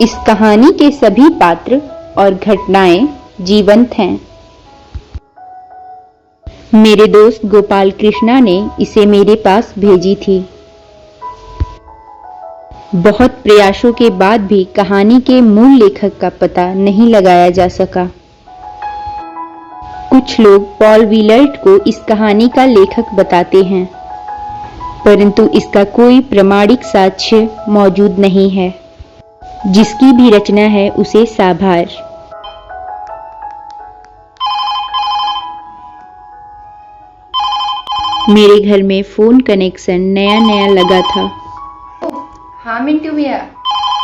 इस कहानी के सभी पात्र और घटनाएं जीवंत हैं। मेरे दोस्त गोपाल कृष्णा ने इसे मेरे पास भेजी थी। बहुत प्रयासों के बाद भी कहानी के मूल लेखक का पता नहीं लगाया जा सका। कुछ लोग पॉल विलर्ट को इस कहानी का लेखक बताते हैं, परंतु इसका कोई प्रमाणिक साक्ष्य मौजूद नहीं है। जिसकी भी रचना है उसे साभार। मेरे घर में फोन कनेक्शन नया नया लगा था। हाँ मिंटू भैया,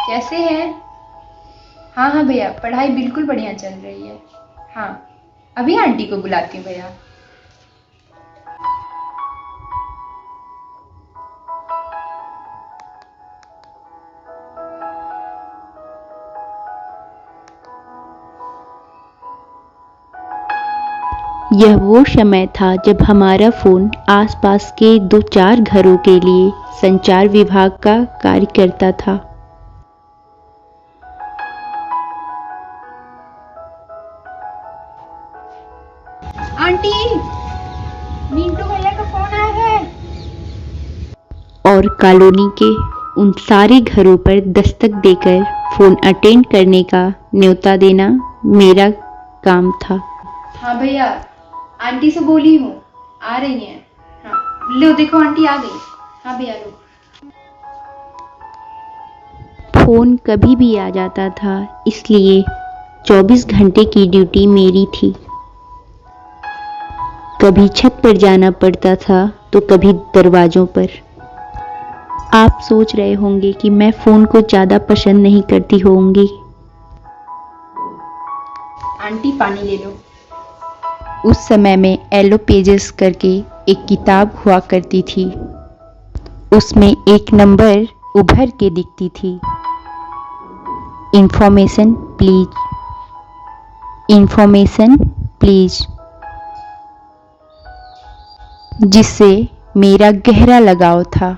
कैसे हैं? हाँ भैया, पढ़ाई बिल्कुल बढ़िया चल रही है। हाँ, अभी आंटी को बुलाती हूँ भैया। यह वो समय था जब हमारा फोन आसपास के 2-4 घरों के लिए संचार विभाग का कार्य करता था। आंटी, मिंटू भैया का फोन आया है। और कॉलोनी के उन सारे घरों पर दस्तक देकर फोन अटेंड करने का न्योता देना मेरा काम था। हाँ भैया, आंटी से बोली हूँ, आ रही हैं। हाँ लो, देखो आंटी आ गई। हाँ भैया लो। फोन कभी भी आ जाता था, इसलिए 24 घंटे की ड्यूटी मेरी थी। कभी छत पर जाना पड़ता था तो कभी दरवाजों पर। आप सोच रहे होंगे कि मैं फोन को ज्यादा पसंद नहीं करती होंगी। आंटी पानी ले लो। उस समय में येलो पेजेस करके एक किताब हुआ करती थी। उसमें एक नंबर उभर के दिखती थी, इंफॉर्मेशन प्लीज, इंफॉर्मेशन प्लीज, जिससे मेरा गहरा लगाव था।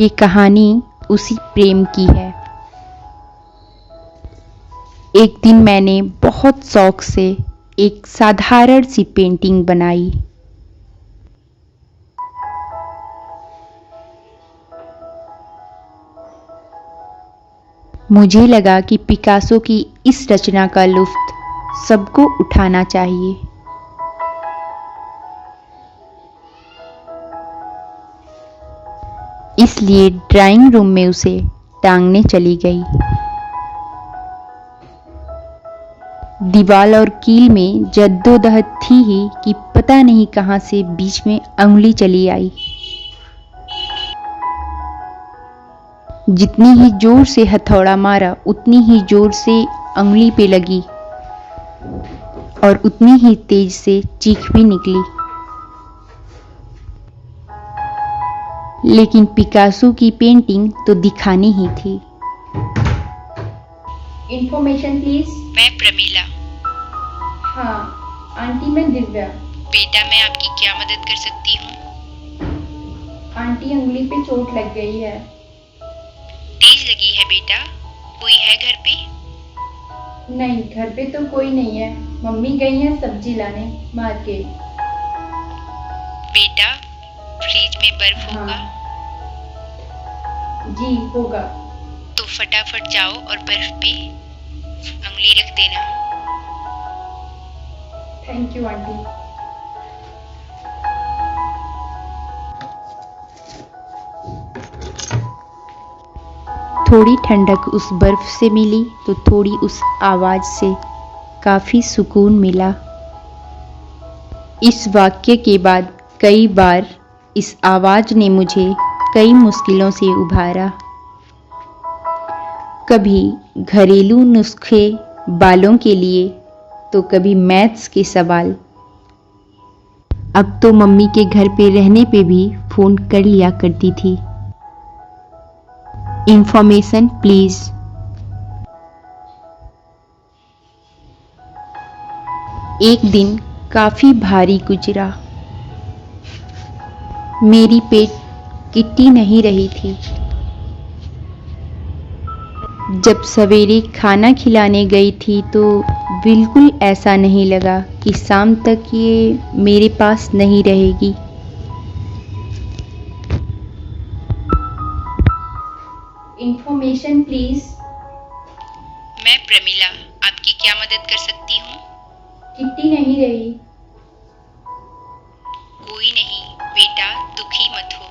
ये कहानी उसी प्रेम की है। एक दिन मैंने बहुत शौक से एक साधारण सी पेंटिंग बनाई। मुझे लगा कि पिकासो की इस रचना का लुत्फ सबको उठाना चाहिए। इसलिए ड्राइंग रूम में उसे टांगने चली गई। दीवार और कील में जद्दोजहद थी ही कि पता नहीं कहां से बीच में अंगुली चली आई। जितनी ही जोर से हथौड़ा मारा उतनी ही जोर से अंगुली पे लगी और उतनी ही तेज से चीख भी निकली। लेकिन पिकासो की पेंटिंग तो दिखानी ही थी। Information please. मैं प्रमीला। हाँ आंटी, मैं दिव्या। बेटा, मैं आपकी क्या मदद कर सकती हूँ? आंटी, अंगुली पे चोट लग गई है। तेज लगी है बेटा? कोई है घर पे? नहीं, घर पे तो कोई नहीं है। मम्मी गई हैं सब्जी लाने मार्केट। बेटा, फ्रिज में बर्फ होगा? जी होगा। तो फटाफट जाओ और बर्फ पे अंगुली रख देना। Thank you aunty. थोड़ी ठंडक उस बर्फ से मिली तो थोड़ी उस आवाज से काफी सुकून मिला। इस वाक्य के बाद कई बार इस आवाज ने मुझे कई मुश्किलों से उभारा। कभी घरेलू नुस्खे बालों के लिए तो कभी मैथ्स के सवाल। अब तो मम्मी के घर पे रहने पे भी फोन कर लिया करती थी। Information please. एक दिन काफी भारी गुजरा। मेरी पेट किट्टी नहीं रही थी। जब सवेरे खाना खिलाने गई थी तो बिल्कुल ऐसा नहीं लगा कि शाम तक ये मेरे पास नहीं रहेगी। Information please. मैं प्रमिला, आपकी क्या मदद कर सकती हूँ? किट्टी नहीं रही। कोई नहीं बेटा, दुखी मत हो।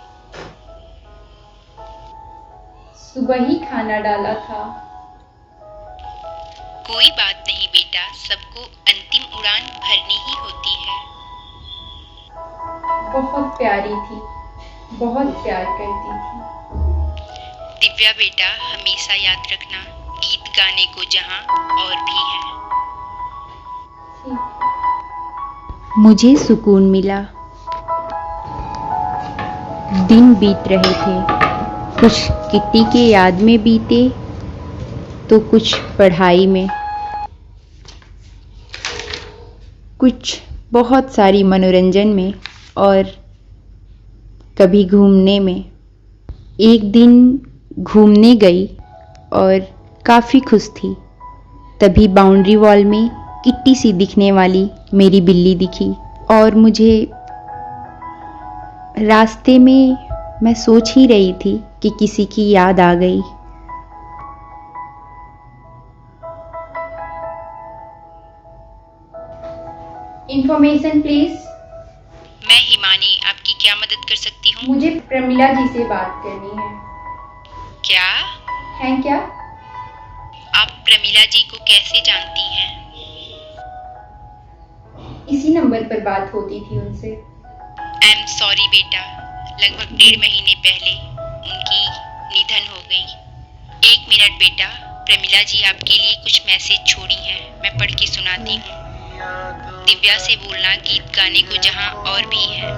सुबह ही खाना डाला था। कोई बात नहीं बेटा, सबको अंतिम उड़ान भरनी ही होती है। बहुत प्यारी थी, बहुत प्यार करती थी। दिव्या बेटा, हमेशा याद रखना, गीत गाने को जहाँ और भी है। मुझे सुकून मिला। दिन बीत रहे थे, कुछ किट्टी के याद में बीते तो कुछ पढ़ाई में, कुछ बहुत सारी मनोरंजन में और कभी घूमने में। एक दिन घूमने गई और काफ़ी खुश थी, तभी बाउंड्री वॉल में किट्टी सी दिखने वाली मेरी बिल्ली दिखी और मुझे रास्ते में मैं सोच ही रही थी कि किसी की याद आ गई। Information please. मैं हिमानी, आपकी क्या मदद कर सकती हूँ? मुझे प्रमिला जी से बात करनी है। क्या? है क्या? आप प्रमिला जी को कैसे जानती हैं? इसी नंबर पर बात होती थी उनसे। आई एम सॉरी बेटा, लगभग 1.5 महीने पहले उनकी निधन हो गई। 1 मिनट बेटा, प्रमिला जी आपके लिए कुछ मैसेज छोड़ी हैं, मैं पढ़ के सुनाती हूँ। दिव्या से बोलना, गीत गाने को जहाँ और भी है।